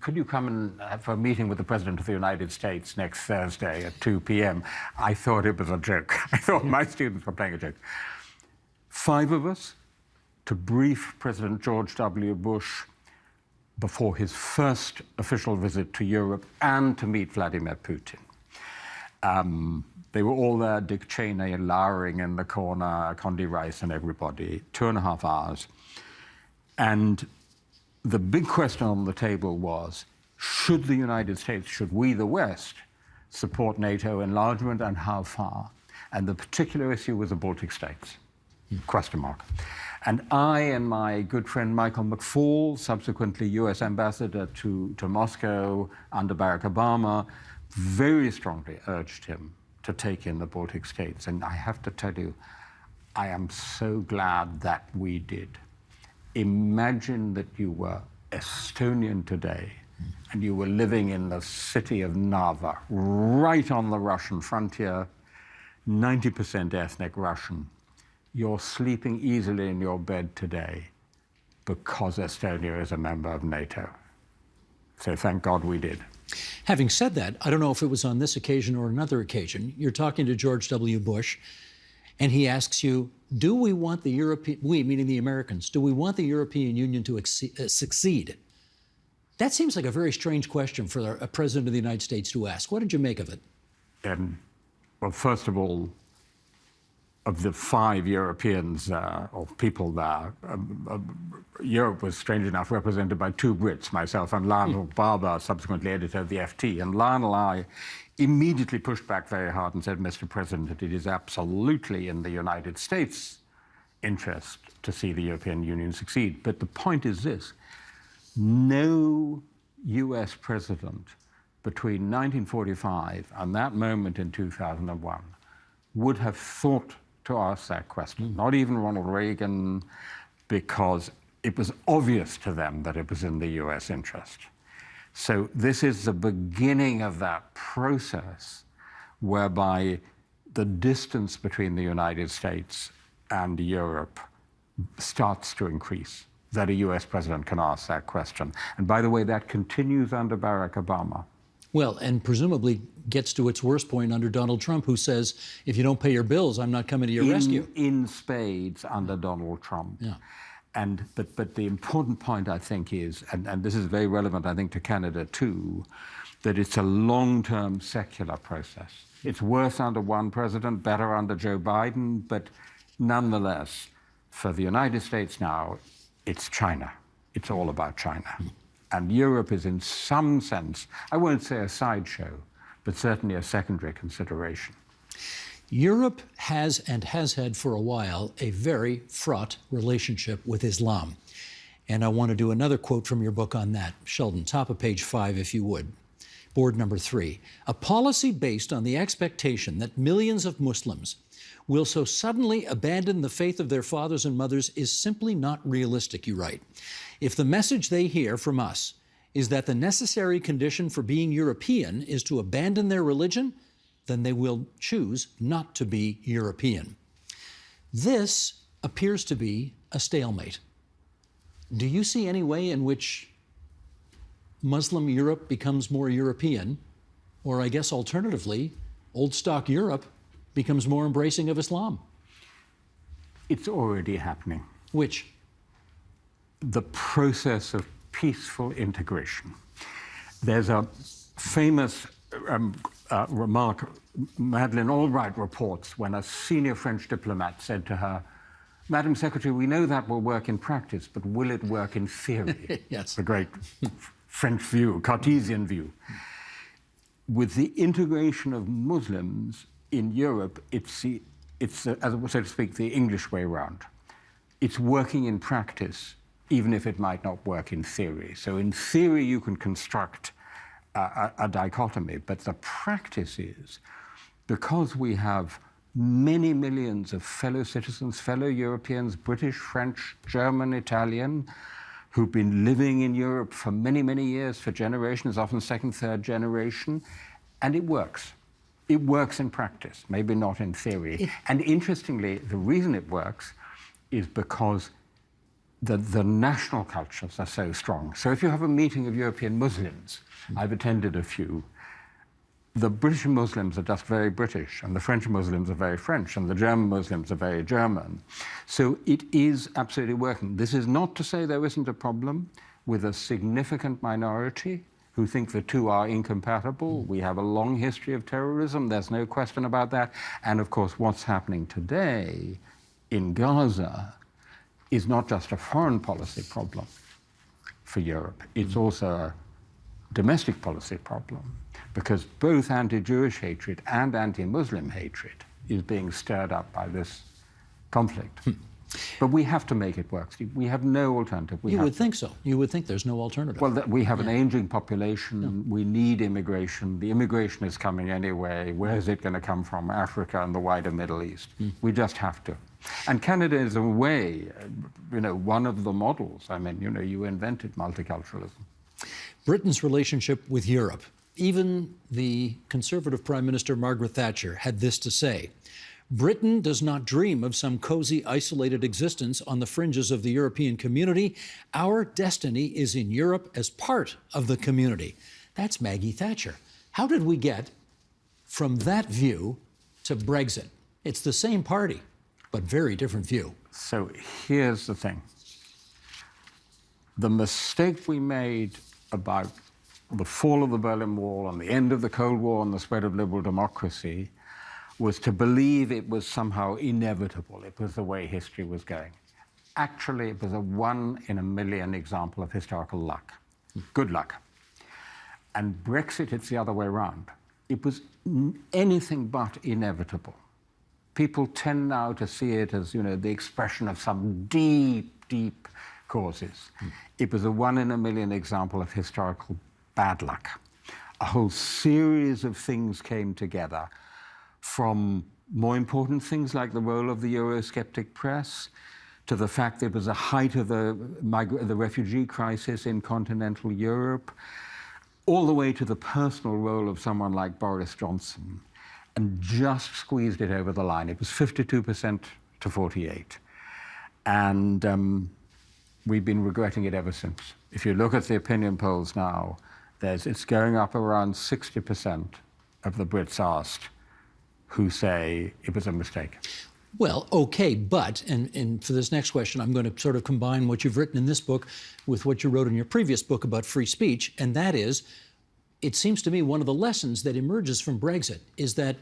could you come and have a meeting with the President of the United States next Thursday at 2 p.m.? I thought it was a joke. I thought my students were playing a joke. 5 of us to brief President George W. Bush before his first official visit to Europe and to meet Vladimir Putin. They were all there, Dick Cheney lowering in the corner, Condi Rice and everybody, 2.5 hours. And the big question on the table was, should the United States, should we, the West, support NATO enlargement, and how far? And the particular issue was the Baltic states, question mark. And I and my good friend Michael McFaul, subsequently US ambassador to Moscow under Barack Obama, very strongly urged him to take in the Baltic states. And I have to tell you, I am so glad that we did. Imagine that you were Estonian today and you were living in the city of Narva, right on the Russian frontier, 90% ethnic Russian. You're sleeping easily in your bed today because Estonia is a member of NATO. So thank God we did. Having said that, I don't know if it was on this occasion or another occasion, you're talking to George W. Bush, and he asks you, do we want the European, we meaning the Americans, do we want the European Union to succeed? That seems like a very strange question for a president of the United States to ask. What did you make of it? Well, first of all, of the 5 Europeans or people there, Europe was, strange enough, represented by 2 Brits, myself and Lionel Barber, subsequently editor of the FT. And Lionel and I immediately pushed back very hard and said, Mr. President, it is absolutely in the United States' interest to see the European Union succeed. But the point is this: no US president between 1945 and that moment in 2001 would have thought to ask that question. Not even Ronald Reagan, because it was obvious to them that it was in the US interest. So this is the beginning of that process whereby the distance between the United States and Europe starts to increase, that a US president can ask that question. And by the way, that continues under Barack Obama. Well, and presumably gets to its worst point under Donald Trump, who says, if you don't pay your bills, I'm not coming to your rescue. In spades under Donald Trump. Yeah. But the important point, I think, is, and this is very relevant, I think, to Canada too, that it's a long-term secular process. It's worse under one president, better under Joe Biden, but nonetheless, for the United States now, it's China. It's all about China. And Europe is, in some sense, I won't say a sideshow, but certainly a secondary consideration. Europe has and has had for a while a very fraught relationship with Islam. And I want to do another quote from your book on that. Sheldon, top of page 5, if you would. Board number 3. A policy based on the expectation that millions of Muslims will so suddenly abandon the faith of their fathers and mothers is simply not realistic, you write. If the message they hear from us is that the necessary condition for being European is to abandon their religion, then they will choose not to be European. This appears to be a stalemate. Do you see any way in which Muslim Europe becomes more European, or I guess alternatively, old stock Europe becomes more embracing of Islam? It's already happening. Which? The process of peaceful integration. There's a famous remark Madeleine Albright reports when a senior French diplomat said to her, "Madam Secretary, we know that will work in practice, but will it work in theory?" Yes. The great French view, Cartesian view. With the integration of Muslims in Europe, it's so to speak, the English way around. It's working in practice, even if it might not work in theory. So in theory, you can construct a dichotomy, but the practice is, because we have many millions of fellow citizens, fellow Europeans, British, French, German, Italian, who've been living in Europe for many, many years, for generations, often second, third generation, and it works. It works in practice, maybe not in theory. And interestingly, the reason it works is because the national cultures are so strong. So if you have a meeting of European Muslims, I've attended a few, the British Muslims are just very British, and the French Muslims are very French, and the German Muslims are very German. So it is absolutely working. This is not to say there isn't a problem with a significant minority who think the two are incompatible. We have a long history of terrorism, there's no question about that. And of course, what's happening today in Gaza is not just a foreign policy problem for Europe, it's also a domestic policy problem, because both anti-Jewish hatred and anti-Muslim hatred is being stirred up by this conflict. But we have to make it work, Steve. We have no alternative. You would think so. You would think there's no alternative. Well, we have an aging population. We need immigration. The immigration is coming anyway. Where is it going to come from? Africa and the wider Middle East. We just have to. And Canada is, in a way, one of the models. I mean, you invented multiculturalism. Britain's relationship with Europe. Even the Conservative Prime Minister Margaret Thatcher had this to say: Britain does not dream of some cozy, isolated existence on the fringes of the European community. Our destiny is in Europe as part of the community. That's Maggie Thatcher. How did we get from that view to Brexit? It's the same party, but very different view. So here's the thing. The mistake we made about the fall of the Berlin Wall and the end of the Cold War and the spread of liberal democracy was to believe it was somehow inevitable. It was the way history was going. Actually, it was a 1 in a million example of historical luck. Good luck. And Brexit, it's the other way around. It was anything but inevitable. people tend now to see it as, you know, the expression of some deep, deep causes. It was a 1 in a million example of historical bad luck. A whole series of things came together, from more important things like the role of the Eurosceptic press, to the fact it was the height of the refugee crisis in continental Europe, all the way to the personal role of someone like Boris Johnson, and just squeezed it over the line. It was 52% to 48%. And we've been regretting it ever since. If you look at the opinion polls now, it's going up around 60% of the Brits asked who say it was a mistake. Well, okay, but, and for this next question, I'm going to sort of combine what you've written in this book with what you wrote in your previous book about free speech, and that is, it seems to me one of the lessons that emerges from Brexit is that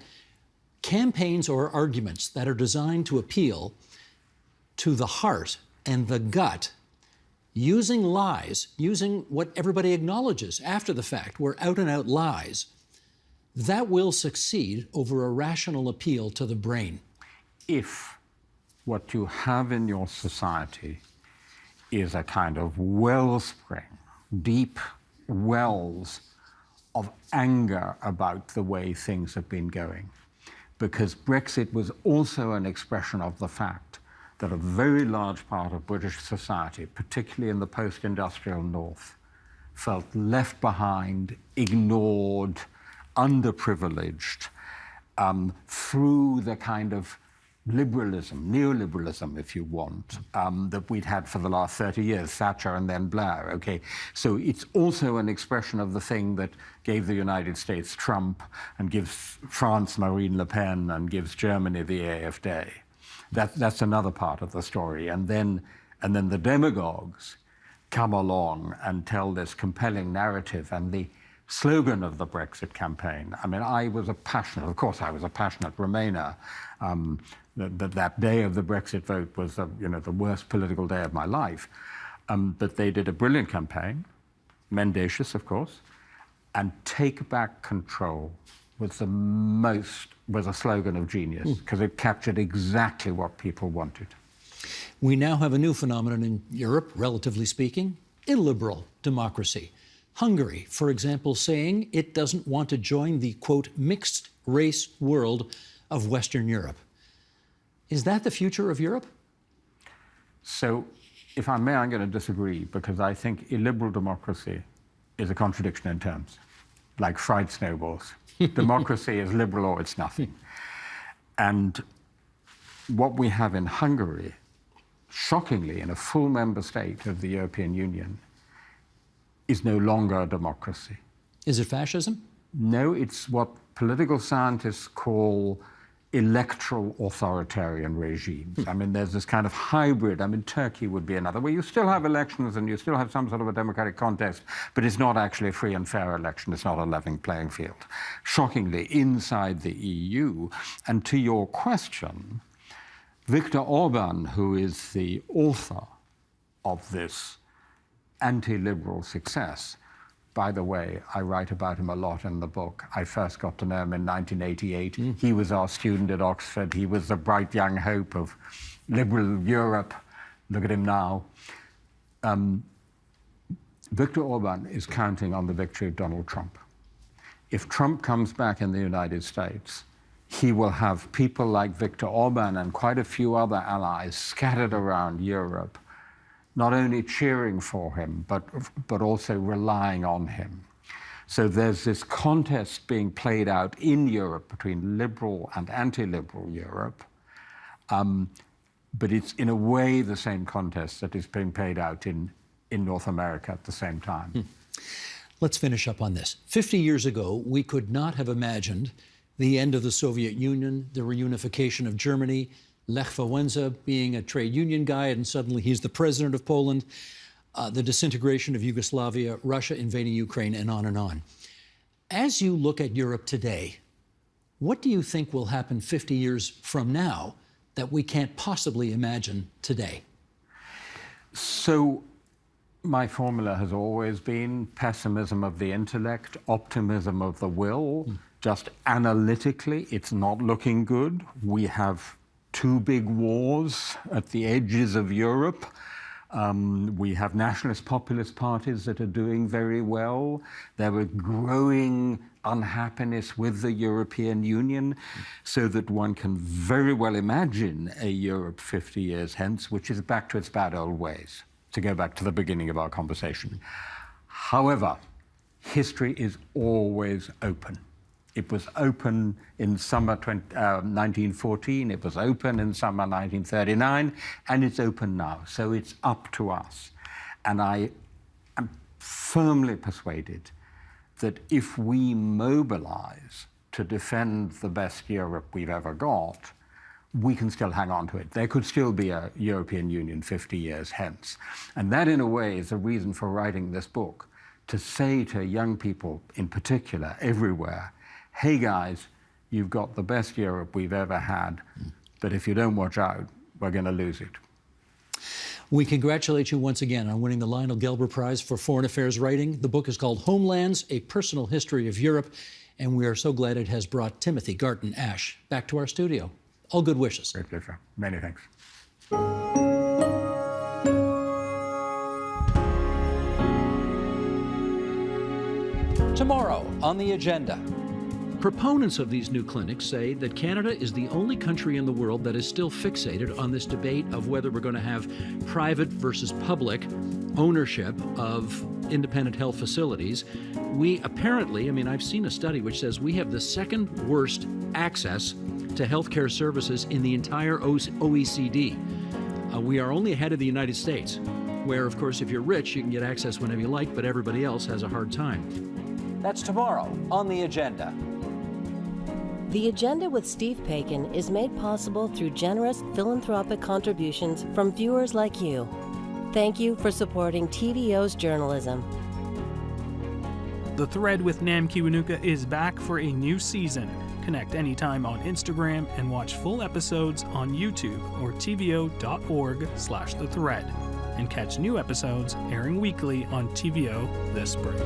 campaigns or arguments that are designed to appeal to the heart and the gut, using lies, using what everybody acknowledges after the fact were out-and-out lies, that will succeed over a rational appeal to the brain. If what you have in your society is a kind of wellspring, deep wells of anger about the way things have been going, because Brexit was also an expression of the fact that a very large part of British society, particularly in the post-industrial North, felt left behind, ignored, underprivileged, through the kind of liberalism, neoliberalism, if you want, that we'd had for the last 30 years, Thatcher and then Blair, okay? So it's also an expression of the thing that gave the United States Trump and gives France Marine Le Pen and gives Germany the AfD. That's another part of the story. And then the demagogues come along and tell this compelling narrative, and the slogan of the Brexit campaign. I mean, I was a passionate Remainer. That day of the Brexit vote was the worst political day of my life. But they did a brilliant campaign, mendacious, of course, and take back control was a slogan of genius, because it captured exactly what people wanted. We now have a new phenomenon in Europe, relatively speaking, illiberal democracy. Hungary, for example, saying it doesn't want to join the, quote, mixed race world of Western Europe. Is that the future of Europe? So, if I may, I'm going to disagree, because I think illiberal democracy is a contradiction in terms, like fried snowballs. Democracy is liberal or it's nothing. And what we have in Hungary, shockingly, in a full member state of the European Union, is no longer a democracy. Is it fascism? No, it's what political scientists call electoral authoritarian regimes. I mean, there's this kind of hybrid. I mean, Turkey would be another, where you still have elections and you still have some sort of a democratic contest, but it's not actually a free and fair election. It's not a level playing field. Shockingly, inside the EU. And to your question, Viktor Orban, who is the author of this anti-liberal success, by the way, I write about him a lot in the book. I first got to know him in 1988. He was our student at Oxford. He was the bright young hope of liberal Europe. Look at him now. Viktor Orban is counting on the victory of Donald Trump. If Trump comes back in the United States, he will have people like Viktor Orban and quite a few other allies scattered around Europe, not only cheering for him, but also relying on him. So there's this contest being played out in Europe between liberal and anti-liberal Europe, but it's in a way the same contest that is being played out in North America at the same time. Let's finish up on this. 50 years ago, we could not have imagined the end of the Soviet Union, the reunification of Germany, Lech Wałęsa being a trade union guy, and suddenly he's the president of Poland, the disintegration of Yugoslavia, Russia invading Ukraine, and on and on. As you look at Europe today, what do you think will happen 50 years from now that we can't possibly imagine today? So my formula has always been pessimism of the intellect, optimism of the will, Just analytically, it's not looking good. We have two big wars at the edges of Europe. We have nationalist populist parties that are doing very well. There are growing unhappiness with the European Union, so that one can very well imagine a Europe 50 years hence, which is back to its bad old ways, to go back to the beginning of our conversation. However, history is always open. It was open in summer 1914, it was open in summer 1939, and it's open now. So it's up to us. And I am firmly persuaded that if we mobilize to defend the best Europe we've ever got, we can still hang on to it. There could still be a European Union 50 years hence. And that, in a way, is the reason for writing this book, to say to young people in particular, everywhere, hey guys, you've got the best Europe we've ever had, but if you don't watch out, we're going to lose it. We congratulate you once again on winning the Lionel Gelber Prize for Foreign Affairs Writing. The book is called Homelands, A Personal History of Europe, and we are so glad it has brought Timothy Garton Ash back to our studio. All good wishes. Great pleasure. Many thanks. Tomorrow on the agenda, proponents of these new clinics say that Canada is the only country in the world that is still fixated on this debate of whether we're going to have private versus public ownership of independent health facilities. We apparently, I've seen a study which says we have the second worst access to healthcare services in the entire OECD. We are only ahead of the United States, where, of course, if you're rich, you can get access whenever you like, but everybody else has a hard time. That's tomorrow on the agenda. The Agenda with Steve Paikin is made possible through generous philanthropic contributions from viewers like you. Thank you for supporting TVO's journalism. The Thread with Nam Kiwanuka is back for a new season. Connect anytime on Instagram and watch full episodes on YouTube or tvo.org/thethread. And catch new episodes airing weekly on TVO this spring.